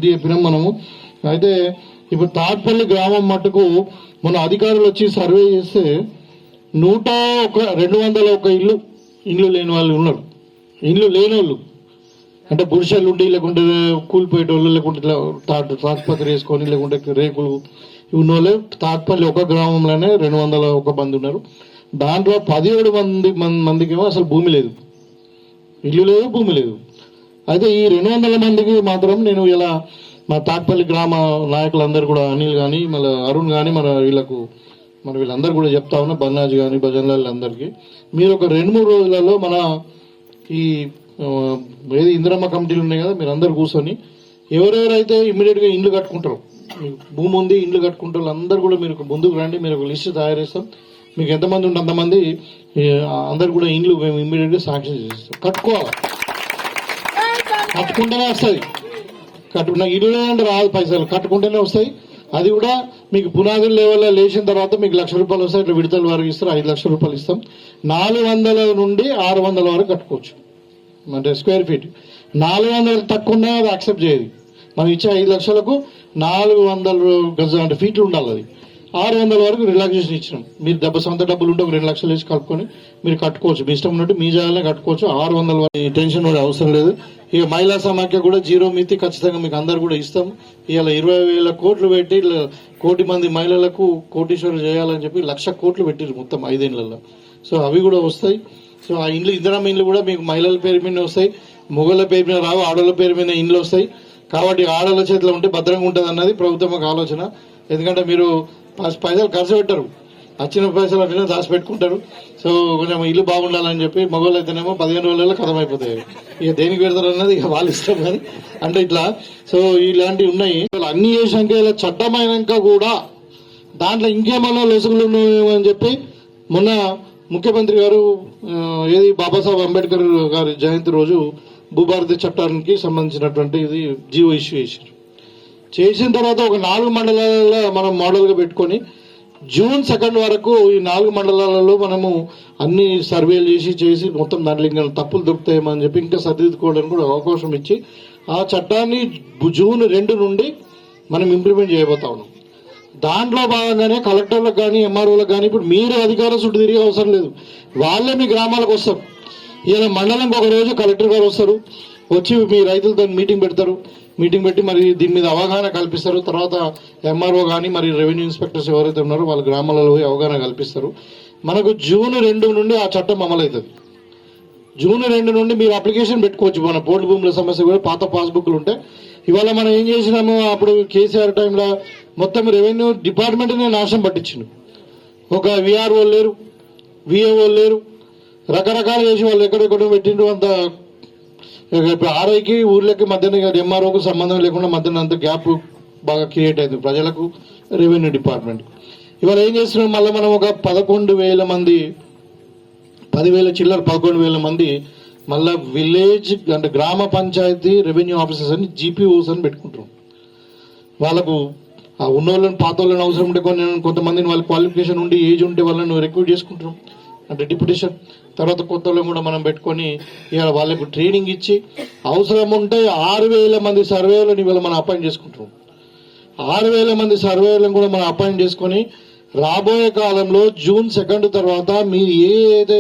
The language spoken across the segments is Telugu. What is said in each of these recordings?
బుద్ధి చెప్పినాం మనము. అయితే ఇప్పుడు తాడ్పల్లి గ్రామం మట్టుకు మన అధికారులు వచ్చి సర్వే చేస్తే 201 ఇల్లు లేని వాళ్ళు ఉన్నారు. ఇల్లు లేని వాళ్ళు అంటే గుడిసెలు ఉండి, లేకుంటే కూలిపోయేటోళ్ళు, లేకుంటే ఇట్లా తాడ్పత్రి వేసుకొని, లేకుంటే రేకులు ఉన్నోళ్ళే తాడ్పల్లి ఒక గ్రామంలోనే 201 మంది ఉన్నారు. దాంట్లో 17 మందికేమో అసలు భూమి లేదు, ఇల్లు లేదు, భూమి లేదు. అయితే ఈ 200 మందికి మాత్రం నేను ఇలా మా తాడ్పల్లి గ్రామ నాయకులందరూ కూడా, అనిల్ కానీ, మళ్ళీ అరుణ్ కానీ, వీళ్ళందరూ కూడా చెప్తా ఉన్నా, బన్నాజీ కానీ, భజన్లాల్ అందరికీ, మీరు ఒక 2-3 రోజులలో మన ఈ ఏది ఇందిరమ్మ కమిటీలు ఉన్నాయి కదా, మీరు అందరు కూర్చొని ఎవరెవరైతే ఇమ్మీడియట్గా ఇండ్లు కట్టుకుంటారు, భూమి ఉంది ఇండ్లు కట్టుకుంటారు అందరు కూడా మీరు ముందుకు రండి. మీరు ఒక లిస్ట్ తయారు చేస్తాం, మీకు ఎంతమంది ఉంటే అంతమంది అందరు కూడా ఇండ్లు మేము ఇమ్మీడియట్గా శాంక్షన్ చేస్తాం. కట్టుకుంటేనే వస్తుంది, ఇల్లు లేదంటే రాదు, పైసలు కట్టుకుంటేనే వస్తాయి. అది కూడా మీకు పునాదుల లెవెల్లో లేచిన తర్వాత మీకు ₹1,00,000 వస్తాయి. ఇట్లా విడతల వరకు ఇస్తారు, ₹5,00,000 ఇస్తాం. 400 నుండి 600 వరకు కట్టుకోవచ్చు. అంటే స్క్వేర్ ఫీట్ 400 తక్కువ ఉన్నా అది యాక్సెప్ట్ చేయదు. మనం ఇచ్చే 5,00,000కు 400 గజ అంటే ఫీట్లు ఉండాలి. అది 600 వరకు రిలాక్సేషన్ ఇచ్చినాం. మీరు సొంత డబ్బులు ఉంటే ఒక 2,00,000 వేసి కలుపుకొని మీరు కట్టుకోవచ్చు, మీ ఇష్టం ఉన్నట్టు మీ జాగానే కట్టుకోవచ్చు. 600 వరకు టెన్షన్ కూడా అవసరం లేదు. ఇక మహిళా సమాఖ్య కూడా 0 మితి ఖచ్చితంగా మీకు అందరు కూడా ఇస్తాం. ఇవాళ 20,000 కోట్లు పెట్టి 1 కోటి మంది మహిళలకు కోటీశ్వరులు చేయాలని చెప్పి 1,00,000 కోట్లు పెట్టిరు మొత్తం 5 ఏళ్లలో. సో అవి కూడా వస్తాయి. సో ఆ ఇండ్లు ఇందిరమ్మ ఇండ్లు కూడా మీకు మహిళల పేరు మీద వస్తాయి, మొగళ్ళ పేరు మీద రావు, ఆడవాళ్ళ పేరు మీద ఇండ్లు వస్తాయి. కాబట్టి ఆడవాళ్ళ చేతిలో ఉంటే భద్రంగా ఉంటుంది అన్నది ప్రభుత్వం ఆలోచన. ఎందుకంటే మీరు పైసలు ఖర్చు పెట్టరు, వచ్చిన పైసలు అట్లనే దాచిపెట్టుకుంటారు. సో కొంచెం ఇల్లు బాగుండాలని చెప్పి మగవాళ్ళు అయితేనేమో 15 రోజులలో ఖతం అయిపోతాయి. ఇక దేనికి పెడతారు అన్నది ఇక వాళ్ళు ఇష్టం. కానీ అంటే ఇట్లా సో ఇలాంటివి ఉన్నాయి. అన్ని చేసాక ఇలా చట్టమైనాక కూడా దాంట్లో ఇంకేమన్నా లొసుగులు ఉన్నాయేమో అని చెప్పి మొన్న ముఖ్యమంత్రి గారు ఏది బాబాసాహెబ్ అంబేద్కర్ గారి జయంతి రోజు భూభారతి చట్టానికి సంబంధించినటువంటి ఇది జీవో ఇష్యూ చేసిన తర్వాత ఒక 4 మండలాలలో మనం మోడల్గా పెట్టుకొని June 2 వరకు ఈ 4 మండలాలలో మనము అన్ని సర్వేలు చేసి మొత్తం దాంట్లో ఇంకా తప్పులు దొరుకుతాయేమని చెప్పి ఇంకా సరిదిద్దుకోవడానికి కూడా అవకాశం ఇచ్చి ఆ చట్టాన్ని June 2 నుండి మనం ఇంప్లిమెంట్ చేయబోతా ఉన్నాం. దాంట్లో భాగంగానే కలెక్టర్లకు కానీ, ఎంఆర్ఓలకు కానీ ఇప్పుడు మీరు అధికారం చుట్టూ తిరిగే అవసరం లేదు, వాళ్ళే మీ గ్రామాలకు వస్తారు. ఇలా మండలంకి ఒక రోజు కలెక్టర్ గారు వస్తారు, వచ్చి మీ రైతులతో మీటింగ్ పెడతారు. మీటింగ్ పెట్టి మరి దీని మీద అవగాహన కల్పిస్తారు. తర్వాత ఎంఆర్ఓ కానీ మరి రెవెన్యూ ఇన్స్పెక్టర్స్ ఎవరైతే ఉన్నారో వాళ్ళ గ్రామాలలో పోయి అవగాహన కల్పిస్తారు. మనకు June 2 నుండి ఆ చట్టం అమలవుతుంది. June 2 నుండి మీరు అప్లికేషన్ పెట్టుకోవచ్చు. మన పోర్టు భూముల సమస్య కూడా పాత పాస్బుక్లు ఉంటే ఇవాళ మనం ఏం చేసినాము, అప్పుడు కేసీఆర్ టైంలో మొత్తం రెవెన్యూ డిపార్ట్మెంట్నే నాశనం పట్టించిండు. ఒక విఆర్ఓ లేరు, విఏఓ లేరు, రకరకాలు చేసి వాళ్ళు ఎక్కడెక్కడో పెట్టిండ్రు. అంత ఆర్ఐకి ఊర్లకి మధ్యన ఎంఆర్ఓకు సంబంధం లేకుండా మధ్యన అంత గ్యాప్ బాగా క్రియేట్ అయింది ప్రజలకు, రెవెన్యూ డిపార్ట్మెంట్. ఇవాళ ఏం చేస్తున్నాం, మళ్ళీ మనం ఒక 11,000 మంది 11,000 మంది మళ్ళీ విలేజ్ అంటే గ్రామ పంచాయతీ రెవెన్యూ ఆఫీసర్స్ అని జీపీఓస్ అని పెట్టుకుంటాం. వాళ్ళకు ఆ ఉన్నోళ్ళని పాత వాళ్ళని అవసరం ఉంటే కొంతమందిని వాళ్ళ క్వాలిఫికేషన్ ఉండి ఏజ్ ఉంటే వాళ్ళని రిక్రూట్ చేసుకుంటాం అంటే డిప్యూటేషన్. తర్వాత కొత్త వాళ్ళని కూడా మనం పెట్టుకొని ఇవాళ వాళ్ళకు ట్రైనింగ్ ఇచ్చి అవసరం ఉంటే 6,000 మంది సర్వేలను ఇవాళ మనం అపాయింట్ చేసుకుంటాం. 6,000 మంది సర్వేలను కూడా మనం అపాయింట్ చేసుకొని రాబోయే కాలంలో June 2 తర్వాత మీరు ఏదైతే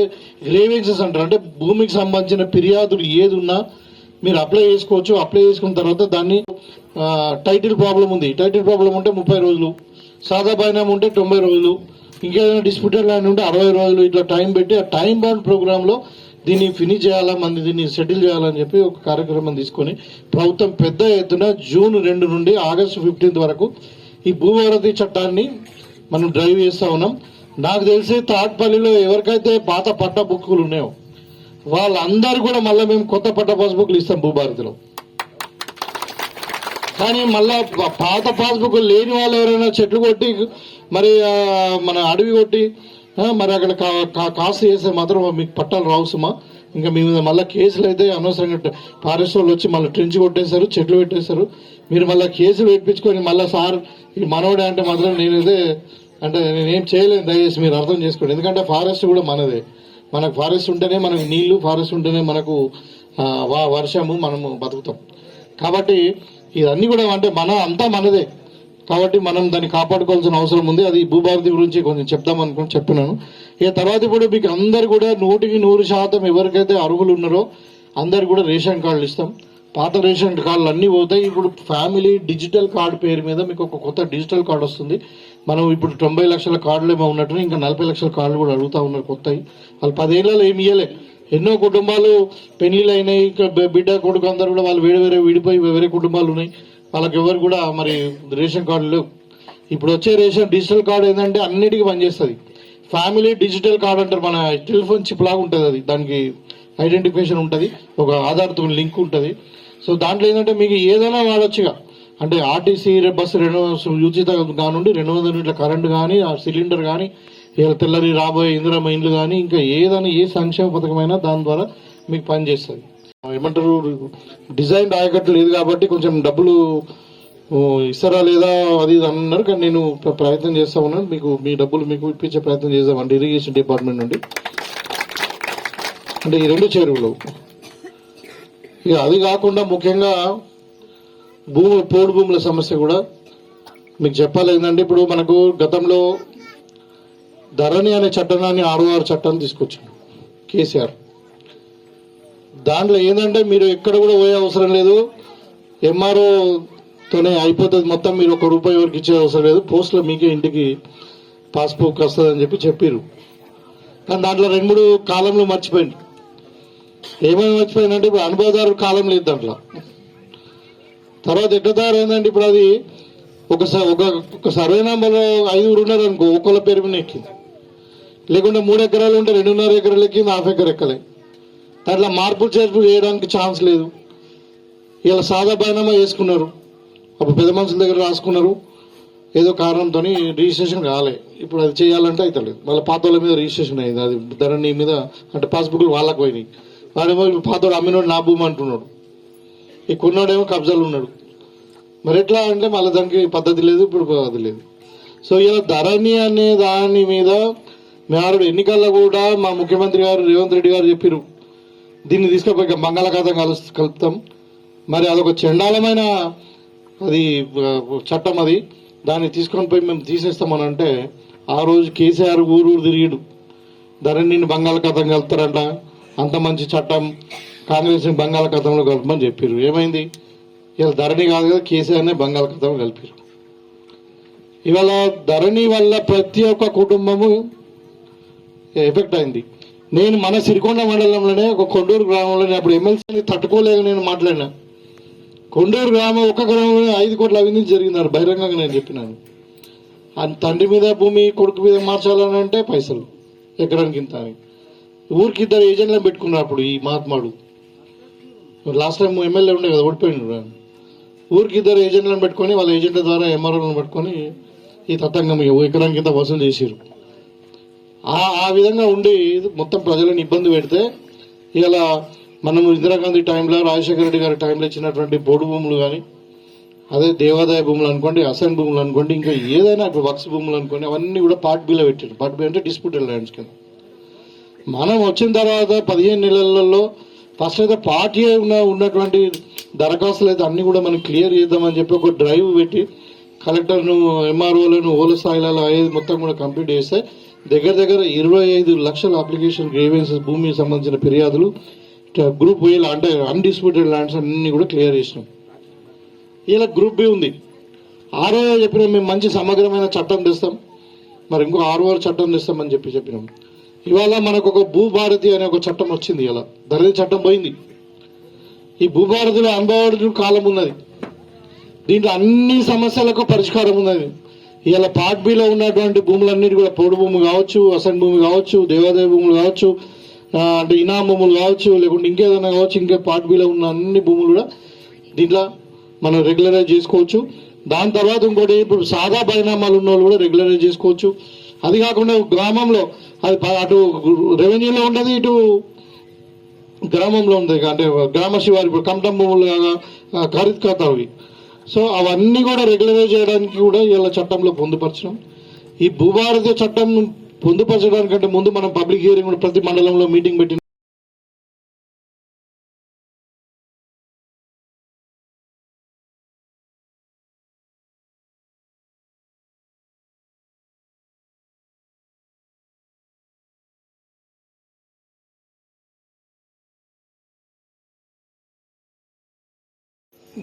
గ్రీవెన్సెస్ అంటారు అంటే భూమికి సంబంధించిన ఫిర్యాదులు ఏది ఉన్నా మీరు అప్లై చేసుకోవచ్చు. అప్లై చేసుకున్న తర్వాత దాన్ని టైటిల్ ప్రాబ్లం ఉంది, టైటిల్ ప్రాబ్లం ఉంటే 30 రోజులు, సాదా బైనాం ఉంటే 90 రోజులు, ఇంకేదైనా డిస్ప్యూటెడ్ ల్యాండ్ ఉంటే 60 రోజులు, ఇట్లా టైం పెట్టి ఆ టైం బౌండ్ ప్రోగ్రాంలో దీన్ని ఫినిష్ చేయాలా, మంది దీన్ని సెటిల్ చేయాలని చెప్పి ఒక కార్యక్రమం తీసుకొని ప్రభుత్వం పెద్ద ఎత్తున June 2 నుండి August 15 వరకు ఈ భూభారతి చట్టాన్ని మనం డ్రైవ్ చేస్తూ ఉన్నాం. నాకు తెలిసి తాడ్పల్లిలో ఎవరికైతే పాత పట్ట బుక్కులు ఉన్నాయో వాళ్ళందరూ కూడా మళ్ళీ మేము కొత్త పట్ట పాస్బుక్లు ఇస్తాం భూభారతిలో. కానీ మళ్ళా పాత పాస్బుక్లు లేని వాళ్ళు ఎవరైనా చెట్లు కొట్టి మరి మన అడవి కొట్టి మరి అక్కడ కాస్ట్ చేస్తే మాత్రం మీకు పట్టాలు రావు సుమా. ఇంకా మీ మీద మళ్ళీ కేసులు అయితే అనవసరంగా ఫారెస్ట్ వాళ్ళు వచ్చి మళ్ళీ ట్రెంచ్ కొట్టేశారు, చెట్లు పెట్టేశారు. మీరు మళ్ళీ కేసులు పెట్టించుకొని మళ్ళీ సార్ ఈ మనోడే అంటే మాత్రం నేనైతే అంటే నేనేం చేయలేను, దయచేసి మీరు అర్థం చేసుకోండి. ఎందుకంటే ఫారెస్ట్ కూడా మనదే, మనకు ఫారెస్ట్ ఉంటేనే మనకు నీళ్లు, ఫారెస్ట్ ఉంటేనే మనకు వర్షము, మనము బతుకుతాం. కాబట్టి ఇవన్నీ కూడా అంటే అంతా మనదే కాబట్టి మనం దాన్ని కాపాడుకోవాల్సిన అవసరం ఉంది. అది భూభారతి గురించి కొంచెం చెప్దాం అనుకుని చెప్పినాను. ఇక తర్వాత ఇప్పుడు మీకు అందరు కూడా 100% ఎవరికైతే అర్హులు ఉన్నారో అందరు కూడా రేషన్ కార్డులు ఇస్తాం. పాత రేషన్ కార్డులు అన్నీ పోతాయి. ఇప్పుడు ఫ్యామిలీ డిజిటల్ కార్డు పేరు మీద మీకు ఒక కొత్త డిజిటల్ కార్డు వస్తుంది. మనం ఇప్పుడు 90 లక్షల కార్డులు ఏమో ఉన్నట్టు ఇంకా 40 లక్షల కార్డులు కూడా అడుగుతా ఉన్నారు కొత్తవి. వాళ్ళు 10 ఏళ్లలో ఏమి ఇయ్యలే. ఎన్నో కుటుంబాలు పెళ్లిళ్ళు అయినాయి. బిడ్డ కొడుకు అందరు కూడా వాళ్ళు వేరే విడిపోయి వేరే కుటుంబాలు ఉన్నాయి. వాళ్ళకి ఎవరు కూడా మరి రేషన్ కార్డులు లేవు. ఇప్పుడు వచ్చే రేషన్ డిజిటల్ కార్డు ఏంటంటే అన్నిటికీ పనిచేస్తుంది. ఫ్యామిలీ డిజిటల్ కార్డు అంటారు. మన టెలిఫోన్ చిప్ లాగా ఉంటుంది. అది దానికి ఐడెంటిఫికేషన్ ఉంటుంది, ఒక ఆధార్తో లింక్ ఉంటుంది. సో దాంట్లో ఏంటంటే మీకు ఏదైనా వాడొచ్చుగా, అంటే ఆర్టీసీ బస్సు ఉచిత కానుండి 200 యూనిట్ల కరెంటు కానీ, ఆ సిలిండర్ కానీ, ఇలా తెల్లరి రాబోయే ఇందిరమ్మ ఇండ్లు కానీ, ఇంకా ఏదైనా ఏ సంక్షేమ పథకమైనా దాని ద్వారా మీకు పనిచేస్తుంది. ఏమంటారు, డిజైన్ ఆయకట్టు లేదు కాబట్టి కొంచెం డబ్బులు ఇస్తారా లేదా అది అన్నారు. కానీ నేను ప్రయత్నం చేస్తా ఉన్నాను. మీకు మీ డబ్బులు మీకు ఇప్పించే ప్రయత్నం చేద్దామండి ఇరిగేషన్ డిపార్ట్మెంట్ నుండి. అంటే ఈ 2 చెరువులు. ఇక అది కాకుండా ముఖ్యంగా పోడు భూముల సమస్య కూడా మీకు చెప్పాలి. ఏంటంటే ఇప్పుడు మనకు గతంలో ధరణి అనే చట్టాన్ని 6 చట్టాన్ని తీసుకొచ్చాడు కేసీఆర్. దాంట్లో ఏంటంటే మీరు ఎక్కడ కూడా పోయే అవసరం లేదు, ఎంఆర్ఓతోనే అయిపోతుంది మొత్తం. మీరు ₹1 వరకు ఇచ్చే అవసరం లేదు, పోస్టులో మీకే ఇంటికి పాస్బుక్ వస్తుందని చెప్పారు. కానీ దాంట్లో 2-3 కాలంలో మర్చిపోయింది. ఏమేమి మర్చిపోయిందంటే ఇప్పుడు అనుభవదారు కాలం లేదు దాంట్లో. తర్వాత ఎట్లా తయారైందంటే ఇప్పుడు అది ఒక సర్వే నెంబర్లో 5 ఉన్నారు అనుకో, ఒక్కొక్క పేరు మీద ఎక్కింది. లేకుంటే 3 ఎకరాలు ఉంటే 2.5 ఎకరాలు ఎక్కింది, ½ ఎకర్ ఎక్కలే. దాంట్లో మార్పులు చేర్పులు చేయడానికి ఛాన్స్ లేదు. ఇలా సాదా బైనామా వేసుకున్నారు. అప్పుడు పెద్ద మనుషుల దగ్గర రాసుకున్నారు, ఏదో కారణంతో రిజిస్ట్రేషన్ కాలే. ఇప్పుడు అది చేయాలంటే అవుతలేదు. వాళ్ళ పాత వాళ్ళ మీద రిజిస్ట్రేషన్ అయింది. అది ధరణి మీద అంటే పాస్బుక్లు వాళ్ళకి పోయినాయి. వాడేమో పాతోడు అమ్మినోడు నా భూమి అంటున్నాడు, ఈ కొన్నాడేమో కబ్జాలు ఉన్నాడు. మరి ఎట్లా అంటే మళ్ళీ దానికి పద్ధతి లేదు, ఇప్పుడు అది లేదు. సో ఇలా ధరణి అనే దాని మీద మేరు ఎన్నికల్లో కూడా మా ముఖ్యమంత్రి గారు రేవంత్ రెడ్డి గారు చెప్పారు, దీన్ని తీసుకుపోయి బంగాళాఖాతం కలుపుతాం. మరి అదొక చండాలమైన అది చట్టం, అది దాన్ని తీసుకొని పోయి మేము తీసేస్తామని అంటే ఆ రోజు కేసీఆర్ ఊరు తిరిగిడు, ధరణిని బంగాళాఖాతం కలుపుతారంట, అంత మంచి చట్టం, కాంగ్రెస్ బంగాళాఖాతంలో కలపమని చెప్పారు. ఏమైంది? ఇలా ధరణి కాదు కదా, కేసీఆర్నే బంగాళాఖాతంలో కలిపారు. ఇవాళ ధరణి వల్ల ప్రతి ఒక్క కుటుంబము ఎఫెక్ట్ అయింది. నేను మన సిరికొండ మండలంలోనే ఒక కొండూరు గ్రామంలోనే అప్పుడు ఎమ్మెల్సీని తట్టుకోలేక నేను మాట్లాడినా. కొండూరు గ్రామం ఒక్క గ్రామంలో 5 కోట్ల అవినీతి జరిగిందని బహిరంగంగా నేను చెప్పినాను. తండ్రి మీద భూమి కొడుకు మీద మార్చాలని అంటే పైసలు ఎకరానికి ఇంత అని. ఊరికి 2 ఏజెంట్లను పెట్టుకున్నారు. అప్పుడు ఈ మహాత్మాడు లాస్ట్ టైం ఎమ్మెల్యే ఉండే కదా, ఓడిపోయిండు. ఊరికి 2 ఏజెంట్లను పెట్టుకొని వాళ్ళ ఏజెంట్ల ద్వారా ఎంఆర్ఓలను పెట్టుకొని ఈ తతంగం ఎకరానికి ఇంత వసూలు చేసారు. ఆ విధంగా ఉండి మొత్తం ప్రజలను ఇబ్బంది పెడితే ఇలా మనం ఇందిరాగాంధీ టైంలో, రాజశేఖర రెడ్డి గారి టైంలో ఇచ్చినటువంటి పోడు భూములు కానీ, అదే దేవాదాయ భూములు అనుకోండి, అసైన్ భూములు అనుకోండి, ఇంకా ఏదైనా ఇప్పుడు వక్స్ భూములు అనుకోండి, అవన్నీ కూడా పార్ట్ బిలో పెట్టారు. పార్ట్ బి అంటే డిస్ప్యూటెడ్ ల్యాండ్స్ కింద. మనం వచ్చిన తర్వాత 15 నెలలలో ఫస్ట్ అయితే పార్టీ ఉన్నటువంటి దరఖాస్తులు అయితే అన్ని కూడా మనం క్లియర్ చేద్దామని చెప్పి ఒక డ్రైవ్ పెట్టి కలెక్టర్ను, ఎంఆర్ఓలను, ఓల స్థాయిలలో అయ్యేది మొత్తం కూడా కంప్లీట్ చేస్తే దగ్గర 25 లక్షల అప్లికేషన్ గ్రీవెన్సెస్ భూమికి సంబంధించిన ఫిర్యాదులు గ్రూప్ బి అంటే అన్డిస్ప్యూటెడ్ ల్యాండ్స్ అన్ని కూడా క్లియర్ చేసినాం. ఇలా గ్రూప్ బి ఉంది. 6 చెప్పినాం మేము మంచి సమగ్రమైన చట్టం తెస్తాం, మరి ఇంకో 6 చట్టం తెస్తామని చెప్పినాం. ఇవాళ మనకు ఒక భూభారతి అనే ఒక చట్టం వచ్చింది. ఇలా ధరణి చట్టం పోయింది. ఈ భూభారతిలో అనుభవ కాలం ఉన్నది. దీంట్లో అన్ని సమస్యలకు పరిష్కారం ఉన్నది. ఇలా పార్ట్ బిలో ఉన్నటువంటి భూములన్నిటి కూడా పోడు భూమి కావచ్చు, అసైన్ భూమి కావచ్చు, దేవాదాయ భూములు కావచ్చు, అంటే ఇనాం భూములు కావచ్చు, లేకుంటే ఇంకేదైనా కావచ్చు, ఇంకా పార్ట్ బిలో ఉన్న అన్ని భూములు కూడా దీంట్లో మనం రెగ్యులరైజ్ చేసుకోవచ్చు. దాని తర్వాత ఇంకోటి ఇప్పుడు సాదా పరిణామాలు ఉన్న వాళ్ళు కూడా రెగ్యులరైజ్ చేసుకోవచ్చు. అది కాకుండా గ్రామంలో అది అటు రెవెన్యూలో ఉండదు, ఇటు గ్రామంలో ఉంది. అంటే గ్రామ శివారి ఇప్పుడు కమటం భూములు ఖరీదు ఖాతావి. సో అవన్నీ కూడా రెగ్యులరైజ్ చేయడానికి కూడా ఇలా చట్టంలో పొందుపరచడం. ఈ భూభారతి చట్టం పొందుపరచడానికంటే ముందు మనం పబ్లిక్ హియరింగ్ ప్రతి మండలంలో మీటింగ్ పెట్టి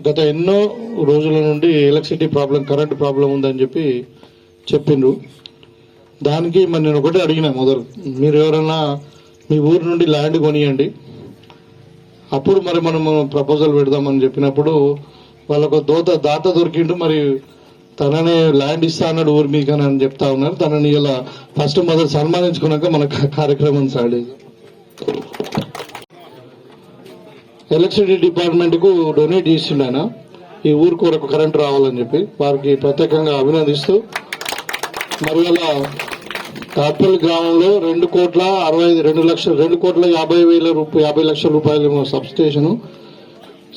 గత ఎన్నో రోజుల నుండి ఎలక్ట్రిసిటీ ప్రాబ్లం, కరెంట్ ప్రాబ్లం ఉందని చెప్పి చెప్పిండ్రు. దానికి మరి నేను ఒకటే అడిగిన, మొదలు మీరు ఎవరన్నా మీ ఊరు నుండి ల్యాండ్ కొనియండి, అప్పుడు మరి మనము ప్రపోజల్ పెడదామని చెప్పినప్పుడు వాళ్ళకు దాత దొరికిండు. మరి తననే ల్యాండ్ ఇస్తా అన్నాడు ఊరి మీకు అని చెప్తా ఉన్నారు. తనని ఇలా ఫస్ట్ మొదలు సన్మానించుకున్నాక మన కార్యక్రమం స్టార్ట్ చేద్దాం. ఎలక్ట్రిసిటీ డిపార్ట్మెంట్ కు డొనేట్ చేసిండు ఆయన, ఈ ఊరు కొరకు కరెంట్ రావాలని చెప్పి. వారికి ప్రత్యేకంగా అభినందిస్తూ, మరి అలా తాట్పల్లి గ్రామంలో 2,50,50,000 రూపాయలు సబ్ స్టేషన్,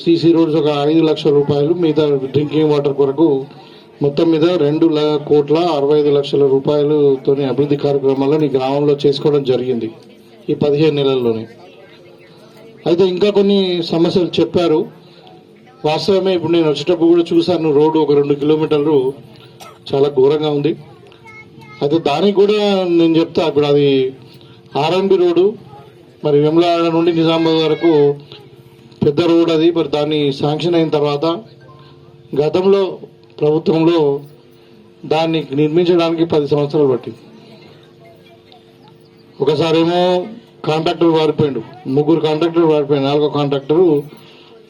సీసీ రోడ్స్ ఒక 5 లక్షల రూపాయలు, మిగతా డ్రింకింగ్ వాటర్ కొరకు మొత్తం మీద 2,65,00,000 రూపాయలతోని అభివృద్ధి కార్యక్రమాలను ఈ గ్రామంలో చేసుకోవడం జరిగింది ఈ 15 నెలల్లోనే. అయితే ఇంకా కొన్ని సమస్యలు చెప్పారు. వాస్తవమే, ఇప్పుడు నేను వచ్చేటప్పుడు కూడా చూశాను, రోడ్డు ఒక 2 కిలోమీటర్లు చాలా ఘోరంగా ఉంది. అయితే దానికి కూడా నేను చెప్తా, ఇప్పుడు అది ఆర్ఎన్బి రోడ్డు, మరి వెమ్లవాడ నుండి నిజామాబాద్ వరకు పెద్ద రోడ్ అది. మరి దాన్ని శాంక్షన్ అయిన తర్వాత గతంలో ప్రభుత్వంలో దాన్ని నిర్మించడానికి 10 సంవత్సరాలు పట్టింది. ఒకసారేమో కాంట్రాక్టర్ వారిపోయిండు, 3 కాంట్రాక్టర్ వారిపోయింది, 4వ కాంట్రాక్టరు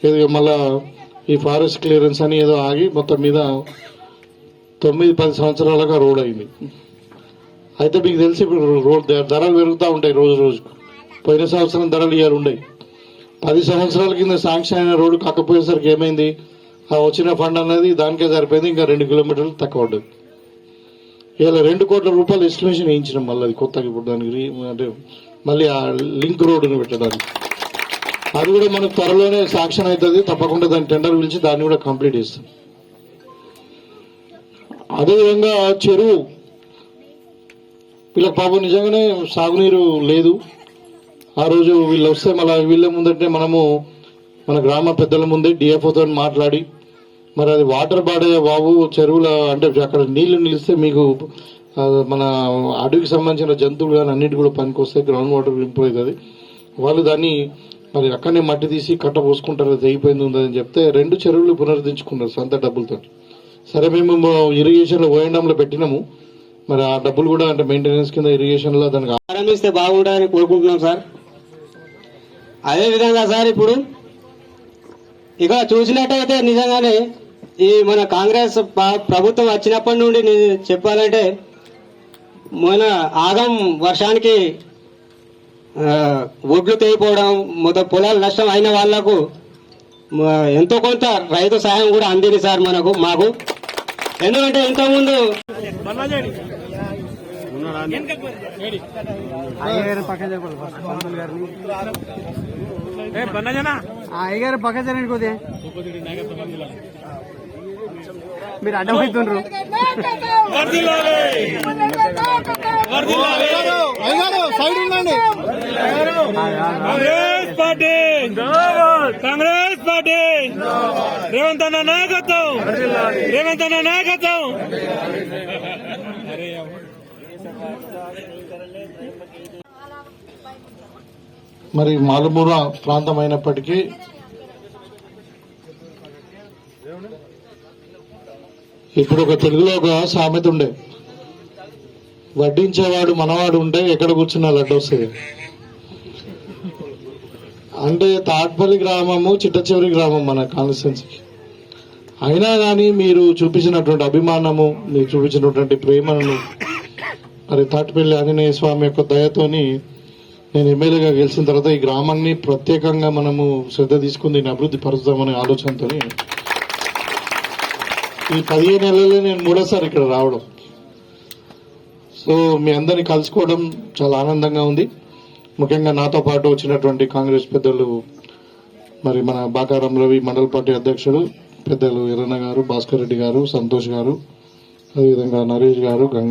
ఏదో మళ్ళా ఈ ఫారెస్ట్ క్లియరెన్స్ అని ఏదో ఆగి మొత్తం మీద 9-10 సంవత్సరాలుగా రోడ్ అయింది. అయితే మీకు తెలిసి ఇప్పుడు రోడ్ ధరలు పెరుగుతూ ఉంటాయి రోజు రోజుకు. పోయిన సంవత్సరం ధరలు ఇయర్ ఉండేవి. 10 సంవత్సరాల కింద శాంక్షన్ అయిన రోడ్డు కాకపోయేసరికి ఏమైంది, ఆ వచ్చిన ఫండ్ అనేది దానికే సరిపోయింది, ఇంకా 2 కిలోమీటర్లు తక్కువ పడ్డది. ఇలా 2 కోట్ల రూపాయలు ఎస్టిమేషన్ వేయించినాం మళ్ళీ అది కొత్తగా ఇప్పుడు దానికి అంటే మళ్ళీ ఆ లింక్ రోడ్డును పెట్టడానికి. అది కూడా మనకు త్వరలోనే శాంక్షన్ అవుతుంది, తప్పకుండా దాని టెండర్ పిలిచి దాన్ని కూడా కంప్లీట్ చేస్తాం. అదేవిధంగా చెరువు, వీళ్ళకి పాపం నిజంగానే సాగునీరు లేదు. ఆ రోజు వీళ్ళు వస్తే మళ్ళీ వీళ్ళ ముందంటే మనము మన గ్రామ పెద్దల ముందే డిఎఫ్ఓతో మాట్లాడి, మరి అది వాటర్ బాడే బాబు చెరువుల అంటే అక్కడ నీళ్లు నిలిస్తే మీకు మన అడవికి సంబంధించిన జంతువులు కానీ అన్నిటి కూడా పనికి వస్తాయి, గ్రౌండ్ వాటర్ ఇంప్రూవ్ అవుతుంది. వాళ్ళు దాన్ని మరి అక్కడనే మట్టి తీసి కట్ట పోసుకుంటారు, అది అయిపోయింది ఉందని చెప్తే 2 చెరువులు పునరుద్ధరించుకున్నారు సొంత డబ్బులతో. సరే, మేము ఇరిగేషన్లో ఓఎండంలో పెట్టినాము, మరి ఆ డబ్బులు కూడా అంటే మెయింటెనెన్స్ కింద ఇరిగేషన్ లో దానికి ప్రారంభిస్తే బాగుంటుందని కోరుకుంటున్నాం సార్. అదేవిధంగా సార్, ఇప్పుడు ఇక చూసినట్టయితే నిజంగానే ఈ మన కాంగ్రెస్ ప్రభుత్వం వచ్చినప్పటి నుండి చెప్పాలంటే మన ఆగం వర్షానికి ఒడ్లు తెగిపోవడం, మొత్తం పొలాలు నష్టం అయిన వాళ్లకు ఎంతో కొంత రైతు సాయం కూడా అందింది సార్ మాకు. ఎందుకంటే ఇంతకుముందు అయ్యగారు పక్క జరగండి కొద్దిగా, మీరు అడ్డమవుతుండ్రు. సైడ్ ఉండండి. కాంగ్రెస్ పార్టీ, కాంగ్రెస్ పార్టీ, రేవంత్ అన్న నాయకత్వం, రేవంత్ అన్న నాయకత్వం. మరి మాలుమూల ప్రాంతం అయినప్పటికీ ఇప్పుడు ఒక తెలుగులో ఒక సామెత ఉండే, వడ్డించేవాడు మనవాడు ఉంటే ఎక్కడ కూర్చున్నా లడ్డు వస్తుంది. అంటే తాట్పల్లి గ్రామము చిట్ట చివరి గ్రామం మన కాన్స్టిట్యున్సీకి. అయినా కానీ మీరు చూపించినటువంటి అభిమానము, మీరు చూపించినటువంటి ప్రేమను, మరి తాటిపల్లి ఆంజనేయ స్వామి యొక్క దయతోని నేను ఎమ్మెల్యేగా గెలిచిన తర్వాత ఈ గ్రామాన్ని ప్రత్యేకంగా మనము శ్రద్ధ తీసుకుని దీన్ని అభివృద్ధి పరుస్తామనే ఆలోచనతో ఈ 15 నెలల్లో నేను 3వసారి ఇక్కడ రావడం. సో మీ అందరినీ కలుసుకోవడం చాలా ఆనందంగా ఉంది. ముఖ్యంగా నాతో పాటు వచ్చినటువంటి కాంగ్రెస్ పెద్దలు, మరి మన బాకారం రవి మండల పార్టీ అధ్యక్షుడు, పెద్దలు ఎర్రన్న గారు, భాస్కర్ రెడ్డి గారు, సంతోష్ గారు, అదేవిధంగా నరేష్ గారు, గంగా